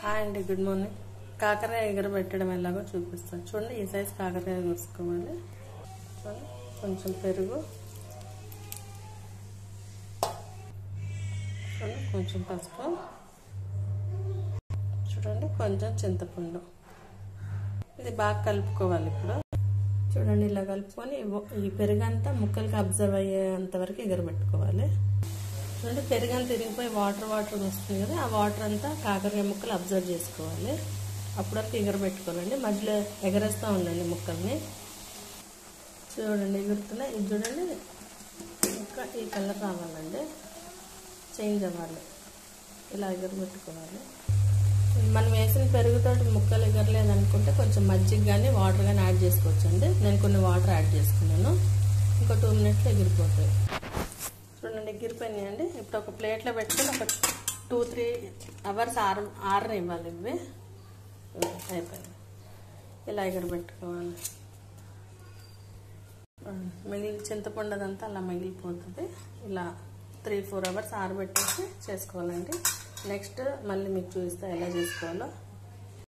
Hi అండి, good morning. కాకరకాయ ఎగరబెట్టడం ఎలాగో చూపిస్తాను చూడండి. ఈ సైజ్ కాకరకాయ కోసుకోవాలి. కొంచెం పెరుగు, కొంచెం పసుపు, చూడండి కొంచెం చింతపండు. ఇది బాగా కలుపుకోవాలి. ఇప్పుడు చూడండి ఇలా కలుపుకొని ఈ పెరుగంతా ముక్కలకి అబ్జర్వ్ అయ్యేంత వరకు ఎగరబెట్టుకోవాలి. చూడండి పెరుగంతా తిరిగిపోయి వాటర్ వస్తుంది కదా, ఆ వాటర్ అంతా కాకరకాయ ముక్కలు అబ్జర్వ్ చేసుకోవాలి. అప్పుడు వరకు ఎగరబెట్టుకోవాలండి. మధ్యలో ఎగరేస్తూ ఉండండి ముక్కల్ని. చూడండి ఎగురుతున్నాయి. ఇది చూడండి ఇంకా ఈ కలర్ రావాలండి, చేంజ్ అవ్వాలి. ఇలా ఎగరబెట్టుకోవాలి. మనం వేసిన పెరుగుతోటి ముక్కలు ఎగరలేదు అనుకుంటే కొంచెం మజ్జిగ కానీ వాటర్ కానీ యాడ్ చేసుకోవచ్చండి. నేను కొన్ని వాటర్ యాడ్ చేసుకున్నాను. ఇంకో 2 మినిట్స్లో ఎగిరిపోతాయి. చూడండి ఎగిరిపోయినాయండి. ఇప్పుడు ఒక ప్లేట్లో పెట్టుకొని ఒక 2-3 అవర్స్ ఆరనివ్వాలి. ఇవి అయిపోయింది. ఇలా ఎగరబెట్టుకోవాలి. చింతపండు అదంతా అలా మిగిలిపోతుంది. ఇలా 3-4 అవర్స్ ఆరబెట్టేసి చేసుకోవాలండి. నెక్స్ట్ మళ్ళీ మీకు చూపిస్తా ఎలా చేసుకోవాలో.